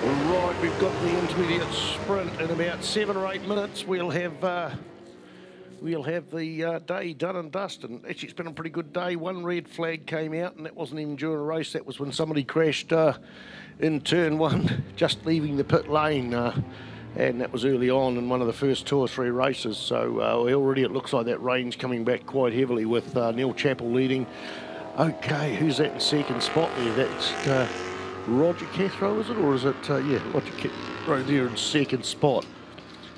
Right, we've got the intermediate sprint in about 7 or 8 minutes. We'll have the day done and dusted. And actually, it's been a pretty good day. One red flag came out, and that wasn't even during a race. That was when somebody crashed in turn one, just leaving the pit lane. And that was early on in one of the first 2 or 3 races. So already it looks like that rain's coming back quite heavily with Neil Chappell leading. Okay, who's that in second spot there? That's Roger Cathro, is it? Or is it, yeah, Roger Cathro there in second spot.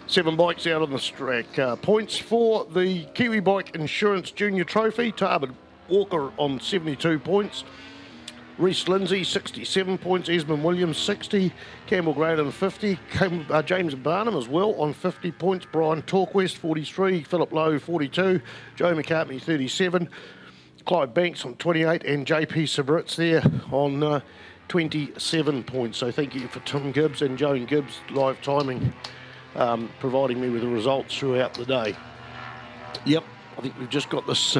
7 bikes out on the track. Points for the Kiwi Bike Insurance Junior Trophy. Tarbert Walker on 72 points. Reese Lindsay, 67 points. Esmond Williams, 60. Campbell Graydon, 50. James Barnum as well on 50 points. Brian Torquest, 43. Philip Lowe, 42. Joe McCartney, 37. Clive Banks on 28. And JP Sabritz there on 27 points. So thank you for Tim Gibbs and Joan Gibbs live timing, providing me with the results throughout the day. Yep, I think we've just got this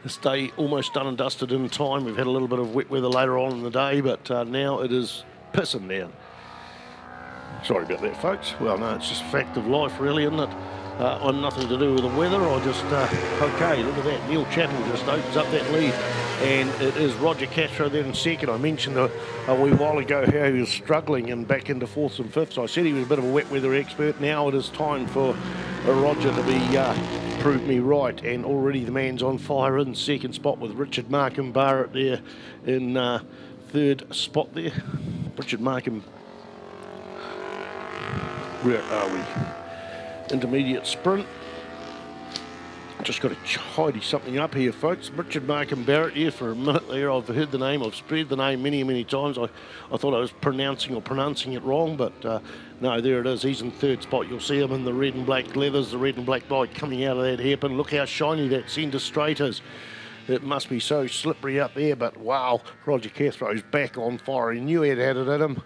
this day almost done and dusted in time. We've had a little bit of wet weather later on in the day, but now it is pissing down. Sorry about that, folks. Well, no, it's just a fact of life, really, isn't it? I'm nothing to do with the weather. I just, okay, look at that. Neil Chappell just opens up that lead, and it is Roger Castro there in second. I mentioned a wee while ago how he was struggling and back into 4th and 5th. So I said he was a bit of a wet weather expert. Now it is time for Roger to be prove me right, and already the man's on fire in second spot with Richard Markham Barrett there in 3rd spot there. Richard Markham, where are we? Intermediate sprint. Just got to tidy something up here, folks. Richard Markham Barrett here for a minute there. I've heard the name, I've spread the name many times. I thought I was pronouncing it wrong, but no, there it is. He's in 3rd spot. You'll see him in the red and black leathers, the red and black bike coming out of that hairpin. Look how shiny that centre straight is. It must be so slippery up there, but wow, Roger Cathro's back on fire. He knew he'd had it at him.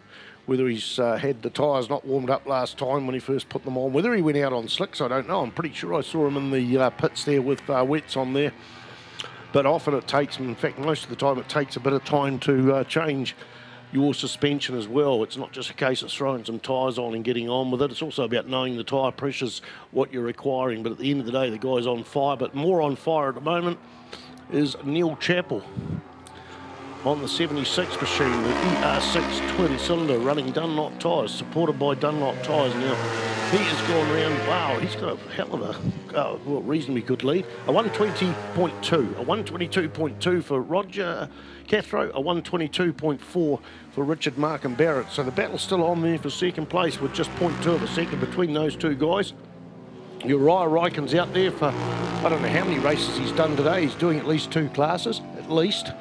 Whether he's had the tyres not warmed up last time when he first put them on, whether he went out on slicks, I don't know. I'm pretty sure I saw him in the pits there with wets on there. But often it takes, in fact, most of the time it takes a bit of time to change your suspension as well. It's not just a case of throwing some tyres on and getting on with it. It's also about knowing the tyre pressures, what you're requiring. But at the end of the day, the guy's on fire. But more on fire at the moment is Neil Chappell on the 76 machine, the ER6 twin-cylinder running Dunlop tyres, supported by Dunlop tyres. Now, he has gone round, wow, he's got a hell of a, well, reasonably good lead. A 120.2, a 122.2 for Roger Cathro, a 122.4 for Richard Markham Barrett. So the battle's still on there for second place with just 0.2 of a second between those two guys. Uriah Ryken's out there for, I don't know how many races he's done today. He's doing at least 2 classes, at least.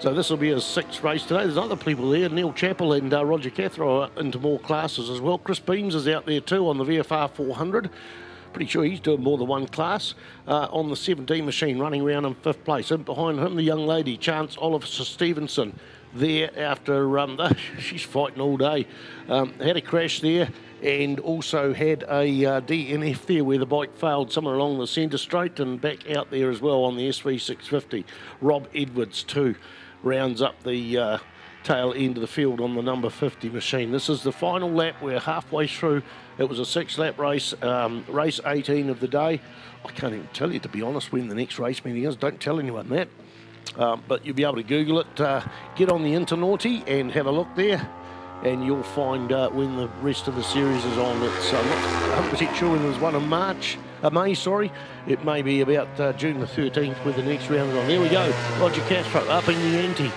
So this will be his 6th race today. There's other people there. Neil Chappell and Roger Cathro are into more classes as well. Chris Beams is out there too on the VFR 400. Pretty sure he's doing more than 1 class. On the 17 machine, running around in 5th place. And behind him, the young lady, Chance Oliver Stevenson, there after, she's fighting all day. Had a crash there and also had a DNF there where the bike failed somewhere along the centre straight and back out there as well on the SV650. Rob Edwards too rounds up the tail end of the field on the number 50 machine. This is the final lap. We're halfway through. It was a 6-lap race, race 18 of the day. I can't even tell you, to be honest, when the next race meeting is. Don't tell anyone that. But you'll be able to Google it. Get on the Internaughty and have a look there, and you'll find when the rest of the series is on. It's I'm not 100% sure when there's one in May, sorry. It may be about June the 13th where the next round is on. There we go. Roger Castro upping the ante.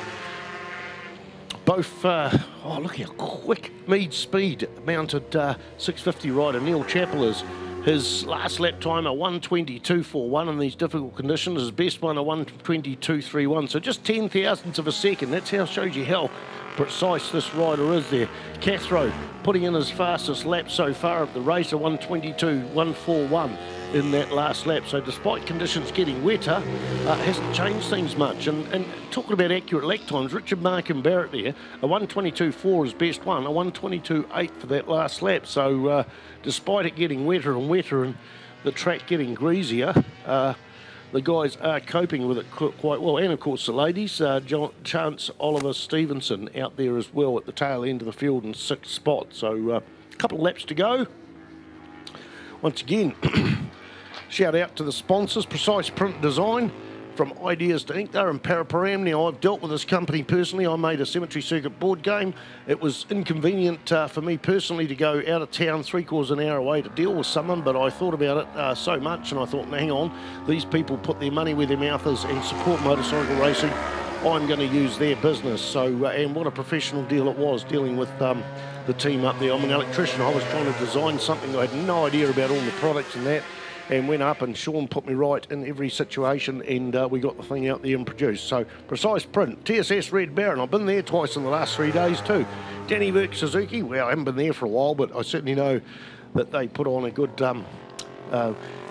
Both, oh, look how quick Mead Speed mounted 650 rider Neil Chappell is. His last lap time, a 122.41 in these difficult conditions. His best one, a 122.31. So just 10 thousandths of a second. That's how, shows you how precise this rider is there. Cathro putting in his fastest lap so far at the race, a 122.141 in that last lap. So despite conditions getting wetter, hasn't changed things much. And talking about accurate lap times, Richard Markham Barrett there, a 122.4 is best one, a 122.8 for that last lap. So despite it getting wetter and wetter and the track getting greasier, the guys are coping with it quite well. And, of course, the ladies, Chance Oliver Stevenson out there as well at the tail end of the field in 6th spot. So a couple of laps to go. Once again, shout out to the sponsors, Precise Print Design, from Ideas to Ink. They're in Paraparam. Now, I've dealt with this company personally. I made a cemetery circuit board game. It was inconvenient for me personally to go out of town 3/4 an hour away to deal with someone, but I thought about it so much, and I thought, hang on, these people put their money where their mouth is and support motorcycle racing. I'm going to use their business. So, and what a professional deal it was, dealing with the team up there. I'm an electrician. I was trying to design something. I had no idea about all the products and that, and went up, and Sean put me right in every situation, and we got the thing out there and produced. So, Precise Print, TSS Red Baron. I've been there twice in the last 3 days too. Danny Work Suzuki, well, I haven't been there for a while, but I certainly know that they put on a good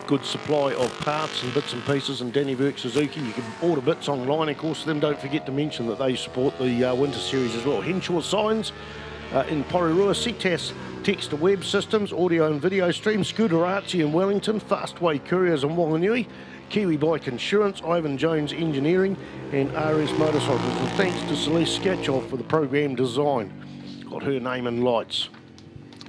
good supply of parts and bits and pieces. And Danny Work Suzuki, you can order bits online, of course. Then don't forget to mention that they support the Winter Series as well. Henshaw Signs in Porirua, Ctas text to web systems, audio and video streams, Scooter Archie in Wellington, Fastway Couriers in Whanganui, Kiwi Bike Insurance, Ivan Jones Engineering, and RS Motorcycles. And thanks to Celeste Skatchoff for the program design. Got her name in lights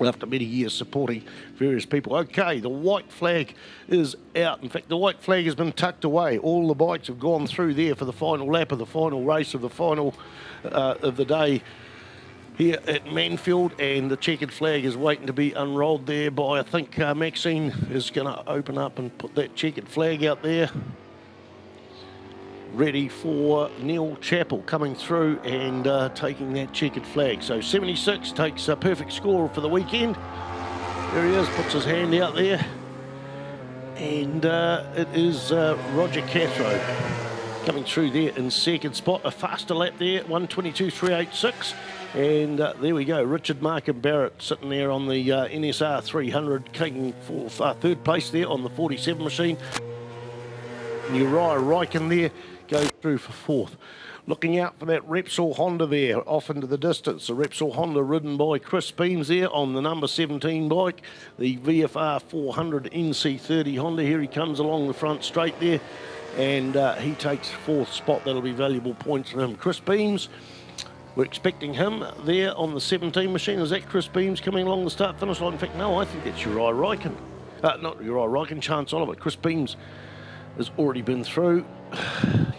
after many years supporting various people. Okay, the white flag is out. In fact, the white flag has been tucked away. All the bikes have gone through there for the final lap of the final race of the final of the day here at Manfield, and the checkered flag is waiting to be unrolled there by, I think, Maxine is going to open up and put that checkered flag out there, ready for Neil Chappell coming through and taking that checkered flag. So 76 takes a perfect score for the weekend. There he is, puts his hand out there, and it is Roger Cathro coming through there in 2nd spot. A faster lap there, 1:22.386. And there we go, Richard Markham Barrett sitting there on the NSR 300, taking 3rd place there on the 47 machine. Uriah Ryken there goes through for 4th. Looking out for that Repsol Honda there, off into the distance. The Repsol Honda ridden by Chris Beams there on the number 17 bike. The VFR 400 NC30 Honda, here he comes along the front straight there. And he takes 4th spot. That'll be valuable points for him. Chris Beams, we're expecting him there on the 17 machine. Is that Chris Beams coming along the start-finish line? In fact, no, I think that's Uriah Ryken. Not Uriah Ryken, Chance Oliver. Chris Beams has already been through.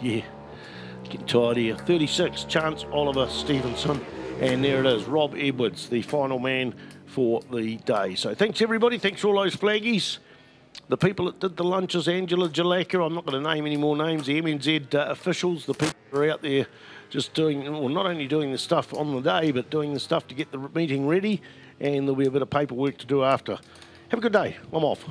Yeah, getting tired here. 36, Chance Oliver Stevenson. And there it is, Rob Edwards, the final man for the day. So thanks, everybody. Thanks for all those flaggies. The people that did the lunches, Angela Jalaka, I'm not going to name any more names, the MNZ officials, the people who are out there just doing, well, not only doing the stuff on the day, but doing the stuff to get the meeting ready, and there'll be a bit of paperwork to do after. Have a good day. I'm off.